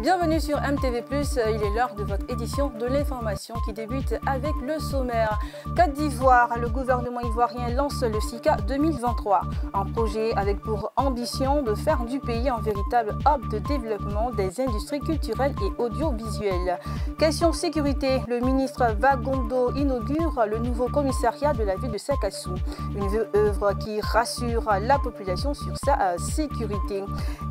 Bienvenue sur MTV+, il est l'heure de votre édition de l'information qui débute avec le sommaire. Côte d'Ivoire, le gouvernement ivoirien lance le SICA 2023, un projet avec pour ambition de faire du pays un véritable hub de développement des industries culturelles et audiovisuelles. Question sécurité, le ministre Vagondo inaugure le nouveau commissariat de la ville de Sakassou, une œuvre qui rassure la population sur sa sécurité.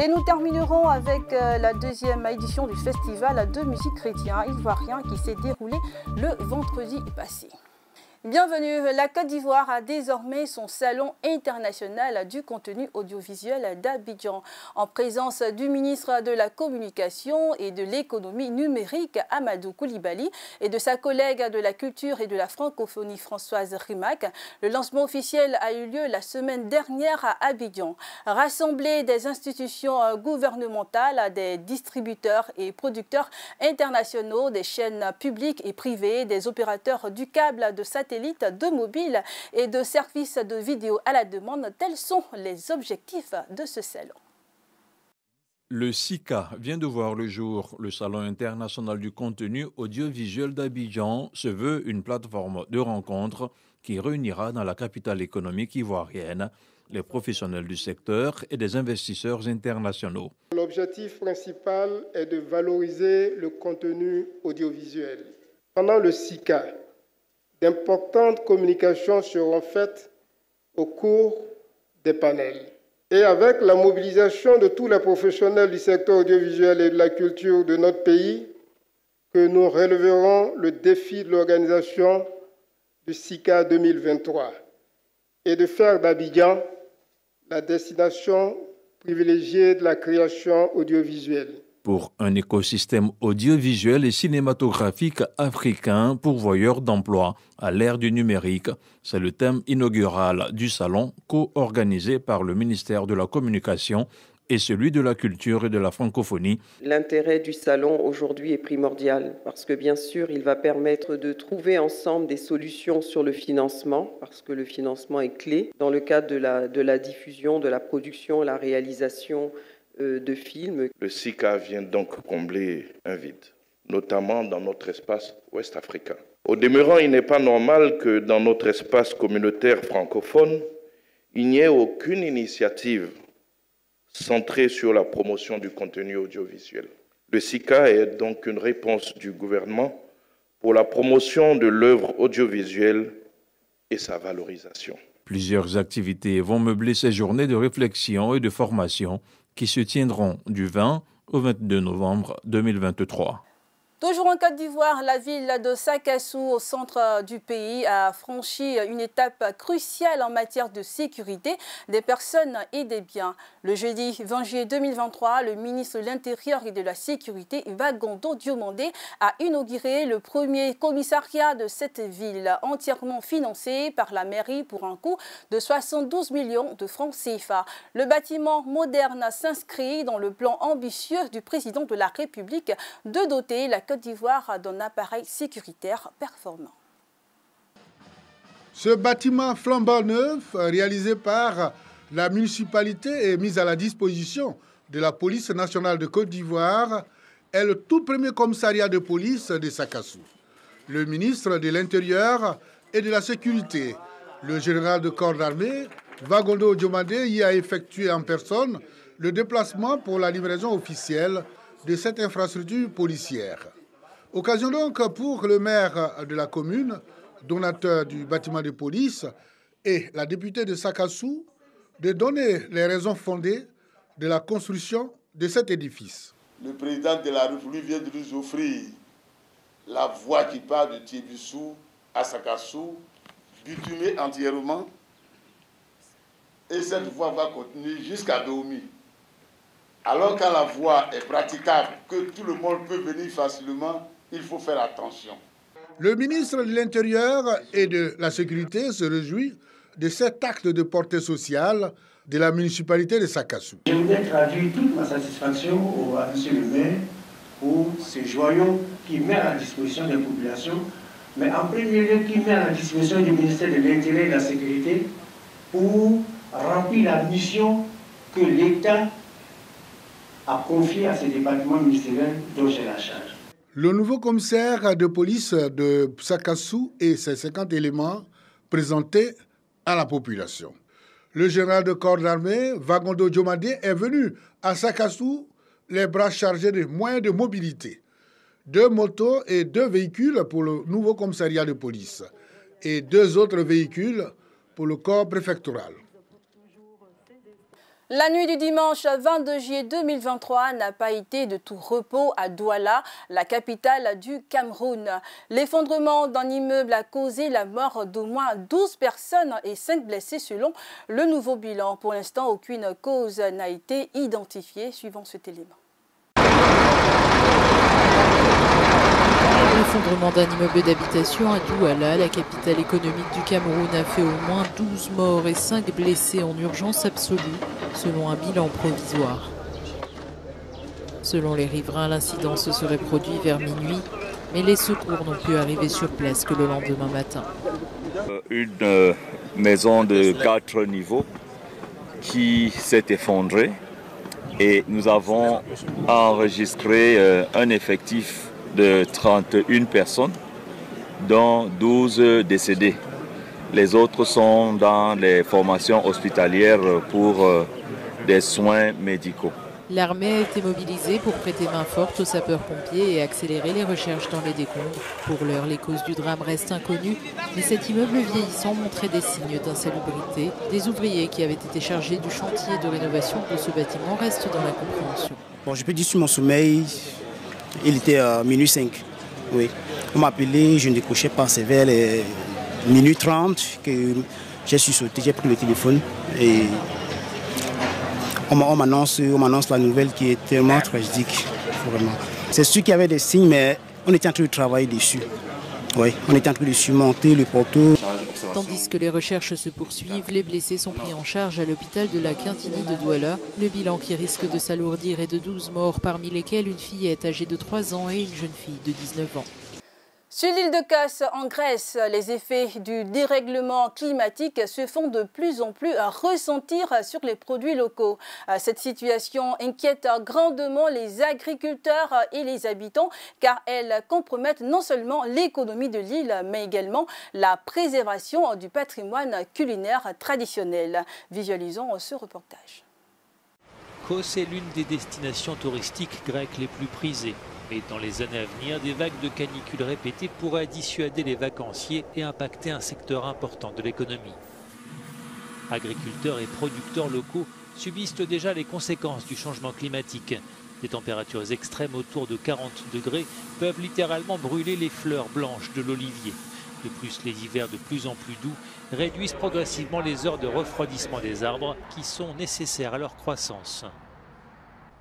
Et nous terminerons avec la deuxième édition du festival de musique chrétien ivoirien qui s'est déroulé le vendredi passé. Bienvenue, la Côte d'Ivoire a désormais son salon international du contenu audiovisuel d'Abidjan, en présence du ministre de la Communication et de l'économie numérique Amadou Koulibaly et de sa collègue de la culture et de la francophonie Françoise Rimac. Le lancement officiel a eu lieu la semaine dernière à Abidjan. Rassembler des institutions gouvernementales, des distributeurs et producteurs internationaux, des chaînes publiques et privées, des opérateurs du câble de satellite, de mobile et de services de vidéo à la demande, tels sont les objectifs de ce salon. Le SICA vient de voir le jour. Le Salon international du contenu audiovisuel d'Abidjan se veut une plateforme de rencontre qui réunira dans la capitale économique ivoirienne les professionnels du secteur et des investisseurs internationaux. L'objectif principal est de valoriser le contenu audiovisuel. Pendant le SICA, d'importantes communications seront faites au cours des panels. Et avec la mobilisation de tous les professionnels du secteur audiovisuel et de la culture de notre pays, que nous relèverons le défi de l'organisation du SICA 2023 et de faire d'Abidjan la destination privilégiée de la création audiovisuelle. Pour un écosystème audiovisuel et cinématographique africain pourvoyeur d'emplois à l'ère du numérique, c'est le thème inaugural du salon co-organisé par le ministère de la Communication et celui de la culture et de la francophonie. L'intérêt du salon aujourd'hui est primordial parce que bien sûr, il va permettre de trouver ensemble des solutions sur le financement parce que le financement est clé dans le cadre de la diffusion, de la production, la réalisation de films. Le SICA vient donc combler un vide, notamment dans notre espace ouest-africain. Au demeurant, il n'est pas normal que dans notre espace communautaire francophone, il n'y ait aucune initiative centrée sur la promotion du contenu audiovisuel. Le SICA est donc une réponse du gouvernement pour la promotion de l'œuvre audiovisuelle et sa valorisation. Plusieurs activités vont meubler ces journées de réflexion et de formation qui se tiendront du 20 au 22 novembre 2023. Toujours en Côte d'Ivoire, la ville de Sakassou, au centre du pays, a franchi une étape cruciale en matière de sécurité des personnes et des biens. Le jeudi 20 juillet 2023, le ministre de l'Intérieur et de la Sécurité, Vagondo Diomandé, a inauguré le premier commissariat de cette ville, entièrement financé par la mairie pour un coût de 72 millions de francs CFA. Le bâtiment moderne s'inscrit dans le plan ambitieux du président de la République de doter la Côte d'Ivoire d'un appareil sécuritaire performant. Ce bâtiment flambant neuf, réalisé par la municipalité et mis à la disposition de la police nationale de Côte d'Ivoire, est le tout premier commissariat de police de Sakassou. Le ministre de l'Intérieur et de la Sécurité, le général de corps d'armée, Vagondo Diomandé, y a effectué en personne le déplacement pour la livraison officielle de cette infrastructure policière. Occasion donc pour le maire de la commune, donateur du bâtiment de police, et la députée de Sakassou de donner les raisons fondées de la construction de cet édifice. Le président de la République vient de nous offrir la voie qui part de Tiébissou à Sakassou, bitumée entièrement, et cette voie va continuer jusqu'à Dahomey. Alors quand la voie est praticable, que tout le monde peut venir facilement, il faut faire attention. Le ministre de l'Intérieur et de la Sécurité se réjouit de cet acte de portée sociale de la municipalité de Sakassou. Je voudrais traduire toute ma satisfaction à M. le maire pour ce joyau qui met à la disposition des populations, mais en premier lieu qui met à la disposition du ministère de l'Intérieur et de la Sécurité pour remplir la mission que l'État à confier à ces départements ministériels dont j'ai la charge. Le nouveau commissaire de police de Sakassou et ses 50 éléments présentés à la population. Le général de corps d'armée, Vagondo Djomade, est venu à Sakassou les bras chargés de moyens de mobilité. 2 motos et 2 véhicules pour le nouveau commissariat de police et 2 autres véhicules pour le corps préfectoral. La nuit du dimanche 22 juillet 2023 n'a pas été de tout repos à Douala, la capitale du Cameroun. L'effondrement d'un immeuble a causé la mort d'au moins 12 personnes et 5 blessés selon le nouveau bilan. Pour l'instant, aucune cause n'a été identifiée, suivant cet élément. L'effondrement d'un immeuble d'habitation à Douala, la capitale économique du Cameroun, a fait au moins 12 morts et 5 blessés en urgence absolue, selon un bilan provisoire. Selon les riverains, l'incident se serait produit vers minuit, mais les secours n'ont pu arriver sur place que le lendemain matin. Une maison de 4 niveaux qui s'est effondrée et nous avons enregistré un effectif de 31 personnes, dont 12 décédés. Les autres sont dans les formations hospitalières pour des soins médicaux. L'armée a été mobilisée pour prêter main forte aux sapeurs-pompiers et accélérer les recherches dans les décombres. Pour l'heure, les causes du drame restent inconnues, mais cet immeuble vieillissant montrait des signes d'insalubrité. Des ouvriers qui avaient été chargés du chantier de rénovation de ce bâtiment restent dans l'incompréhension. Bon, je peux dire sur mon sommeil, il était à minuit 5. Oui. On m'a appelé, je ne décrochais pas, c'est vers les minuit 30 que j'ai sauté, j'ai pris le téléphone et on m'annonce la nouvelle qui est tellement tragique. Vraiment. C'est sûr qu'il y avait des signes, mais on était en train de travailler dessus. Oui, on était en train de surmonter le poteau. Tandis que les recherches se poursuivent, les blessés sont pris en charge à l'hôpital de la Quintini de Douala. Le bilan qui risque de s'alourdir est de 12 morts, parmi lesquels une fillette âgée de 3 ans et une jeune fille de 19 ans. Sur l'île de Kos, en Grèce, les effets du dérèglement climatique se font de plus en plus ressentir sur les produits locaux. Cette situation inquiète grandement les agriculteurs et les habitants car elle compromet non seulement l'économie de l'île mais également la préservation du patrimoine culinaire traditionnel. Visualisons ce reportage. Kos est l'une des destinations touristiques grecques les plus prisées. Mais dans les années à venir, des vagues de canicule répétées pourraient dissuader les vacanciers et impacter un secteur important de l'économie. Agriculteurs et producteurs locaux subissent déjà les conséquences du changement climatique. Des températures extrêmes autour de 40 degrés peuvent littéralement brûler les fleurs blanches de l'olivier. De plus, les hivers de plus en plus doux réduisent progressivement les heures de refroidissement des arbres qui sont nécessaires à leur croissance.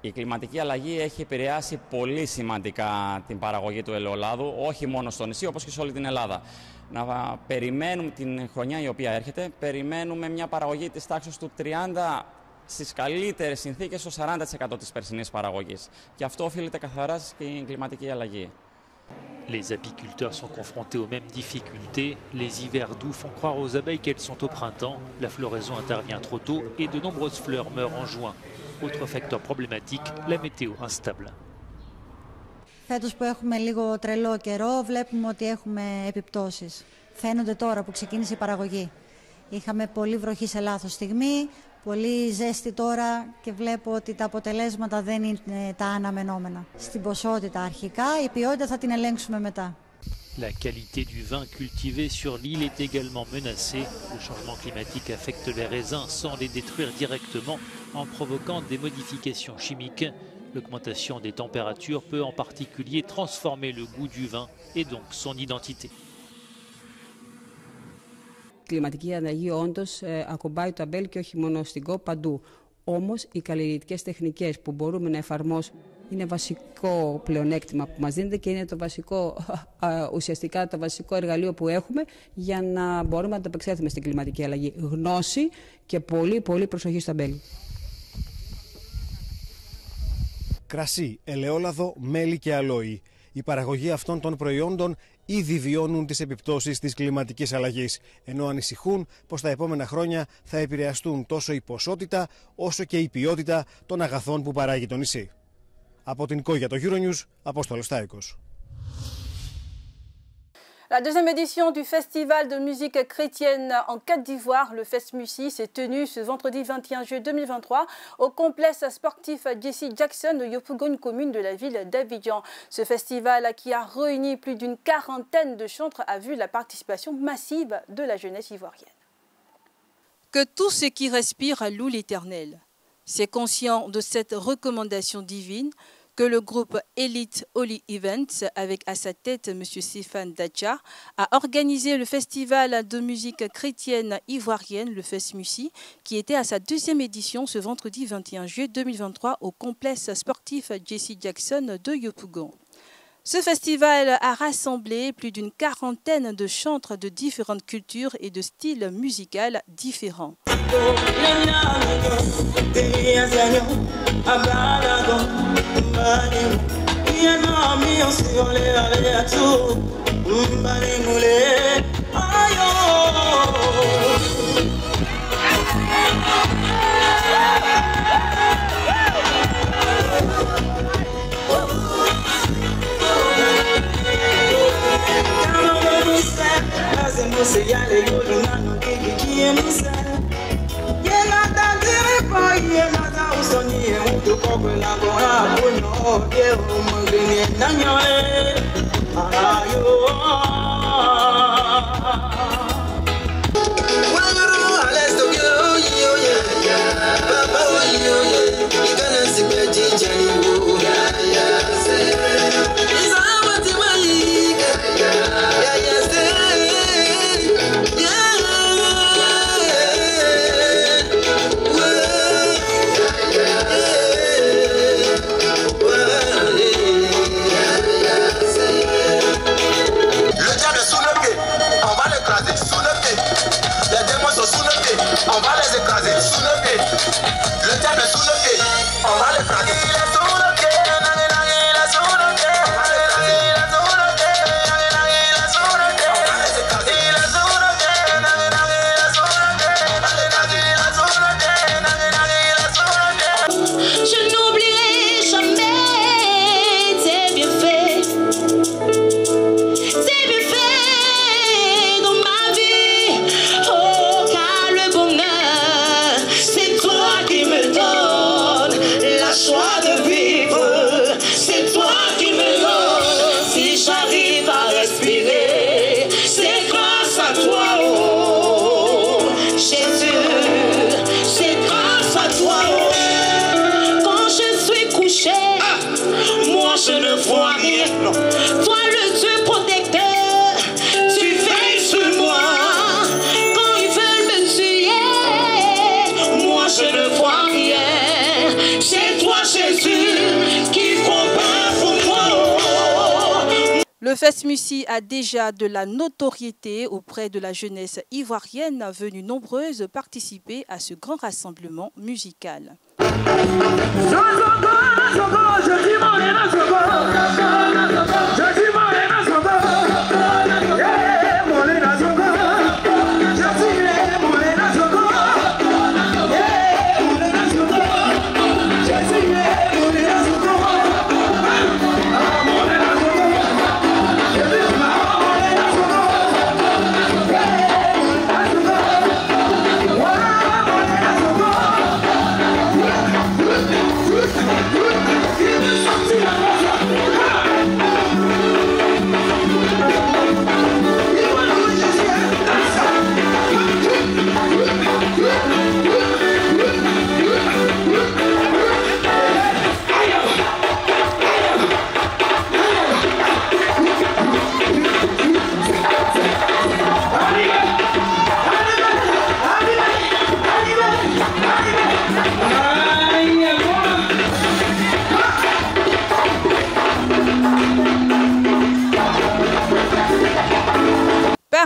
Η κλιματική αλλαγή έχει επηρεάσει πολύ σημαντικά την παραγωγή του ελαιολάδου, όχι μόνο στο νησί, όπως και σε όλη την Ελλάδα. Να περιμένουμε την χρονιά η οποία έρχεται, περιμένουμε μια παραγωγή της τάξης του 30, στις καλύτερες συνθήκες, στο 40% της περσινής παραγωγής. Και αυτό οφείλεται καθαρά στην κλιματική αλλαγή. Les apiculteurs sont confrontés aux mêmes difficultés. Les hivers doux font croire aux abeilles qu'elles sont au printemps. La floraison intervient trop tôt et de nombreuses fleurs meurent en juin. Autre facteur problématique, la météo instable. Φέτος που έχουμε λίγο τρελό καιρό, βλέπουμε ότι έχουμε επιπτώσεις. Φαίνονται τώρα που ξεκίνησε η παραγωγή. Είχαμε πολύ βροχή σε λάθος στιγμή, πολύ ζέστη τώρα και βλέπω ότι τα αποτελέσματα δεν είναι τα αναμενόμενα. Στην ποσότητα αρχικά, η ποιότητα θα την ελέγξουμε μετά. La qualité du vin cultivé sur l'île est également menacée. Le changement climatique affecte les raisins sans les détruire directement en provoquant des modifications chimiques. L'augmentation des températures peut en particulier transformer le goût du vin et donc son identité. Η κλιματική αλλαγή όντως ακουμπάει το αμπέλ και όχι μόνο στην ΚΟΠ, παντού. Όμως οι καλλιεργητικές τεχνικές που μπορούμε να εφαρμόσουμε είναι βασικό πλεονέκτημα που μας δίνεται και είναι το βασικό, ουσιαστικά το βασικό εργαλείο που έχουμε για να μπορούμε να ανταπεξέλθουμε στην κλιματική αλλαγή. Γνώση και πολύ προσοχή στο αμπέλι. Κρασί, ελαιόλαδο, μέλι και αλόι. Η παραγωγή αυτών των προϊόντων ήδη βιώνουν τις επιπτώσεις της κλιματικής αλλαγής, ενώ ανησυχούν πως τα επόμενα χρόνια θα επηρεαστούν τόσο η ποσότητα όσο και η ποιότητα των αγαθών που παράγει το νησί. Από την Κό για το Euronews, Απόστολος Τάικος. La deuxième édition du Festival de musique chrétienne en Côte d'Ivoire, le FestMusic, s'est tenue ce vendredi 21 juillet 2023 au complexe sportif Jesse Jackson de Yopougon, une commune de la ville d'Abidjan. Ce festival qui a réuni plus d'une quarantaine de chantres a vu la participation massive de la jeunesse ivoirienne. Que tout ce qui respire loue l'Éternel. C'est conscient de cette recommandation divine que le groupe Elite Holy Events, avec à sa tête M. Stéphane Dacha, a organisé le festival de musique chrétienne ivoirienne, le FestMusic, qui était à sa deuxième édition ce vendredi 21 juillet 2023 au complexe sportif Jesse Jackson de Yopougon. Ce festival a rassemblé plus d'une quarantaine de chantres de différentes cultures et de styles musicaux différents. Le FestMusic a déjà de la notoriété auprès de la jeunesse ivoirienne venue nombreuse participer à ce grand rassemblement musical.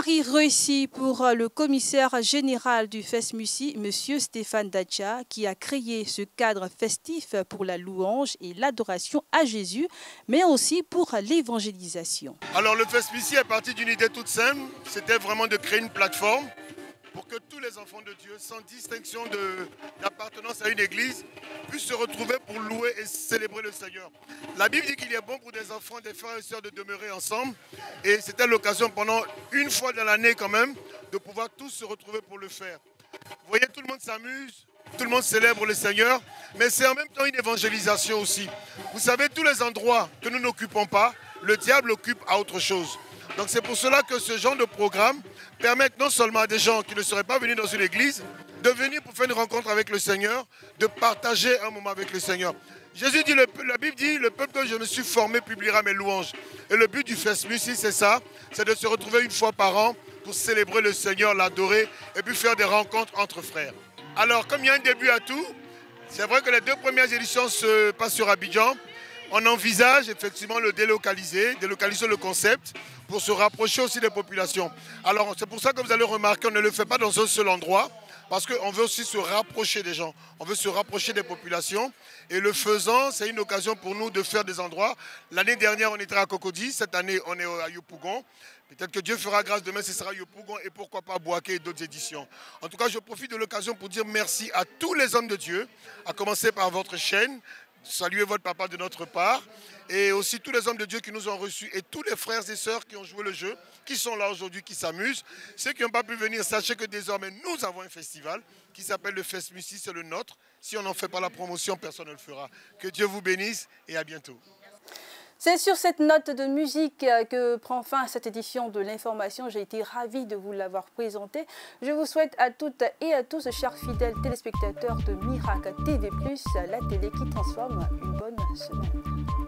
Pari réussi pour le commissaire général du FESMUSI, M. Stéphane Dacha, qui a créé ce cadre festif pour la louange et l'adoration à Jésus, mais aussi pour l'évangélisation. Alors le FESMUSI est parti d'une idée toute simple, c'était vraiment de créer une plateforme pour que tous les enfants de Dieu, sans distinction d'appartenance à une église, puissent se retrouver pour louer et célébrer le Seigneur. La Bible dit qu'il est bon pour des enfants, des frères et sœurs de demeurer ensemble. Et c'était l'occasion pendant une fois dans l'année quand même, de pouvoir tous se retrouver pour le faire. Vous voyez, tout le monde s'amuse, tout le monde célèbre le Seigneur, mais c'est en même temps une évangélisation aussi. Vous savez, tous les endroits que nous n'occupons pas, le diable occupe à autre chose. Donc c'est pour cela que ce genre de programme permet non seulement à des gens qui ne seraient pas venus dans une église, de venir pour faire une rencontre avec le Seigneur, de partager un moment avec le Seigneur. Jésus dit, la Bible dit, le peuple que je me suis formé publiera mes louanges. Et le but du FESMUSI, c'est ça, c'est de se retrouver une fois par an pour célébrer le Seigneur, l'adorer et puis faire des rencontres entre frères. Alors, comme il y a un début à tout, c'est vrai que les 2 premières éditions se passent sur Abidjan. On envisage effectivement le délocaliser le concept pour se rapprocher aussi des populations. Alors c'est pour ça que vous allez remarquer, on ne le fait pas dans un seul endroit, parce qu'on veut aussi se rapprocher des gens, on veut se rapprocher des populations. Et le faisant, c'est une occasion pour nous de faire des endroits. L'année dernière, on était à Cocody, cette année, on est à Yopougon. Peut-être que Dieu fera grâce, demain ce sera Yopougon et pourquoi pas Bouaké et d'autres éditions. En tout cas, je profite de l'occasion pour dire merci à tous les hommes de Dieu, à commencer par votre chaîne. Saluez votre papa de notre part et aussi tous les hommes de Dieu qui nous ont reçus et tous les frères et sœurs qui ont joué le jeu, qui sont là aujourd'hui, qui s'amusent. Ceux qui n'ont pas pu venir, sachez que désormais nous avons un festival qui s'appelle le FESMUSI, c'est le nôtre. Si on n'en fait pas la promotion, personne ne le fera. Que Dieu vous bénisse et à bientôt. C'est sur cette note de musique que prend fin cette édition de l'information. J'ai été ravie de vous l'avoir présentée. Je vous souhaite à toutes et à tous, chers fidèles téléspectateurs de Miracle TV+, la télé qui transforme, une bonne semaine.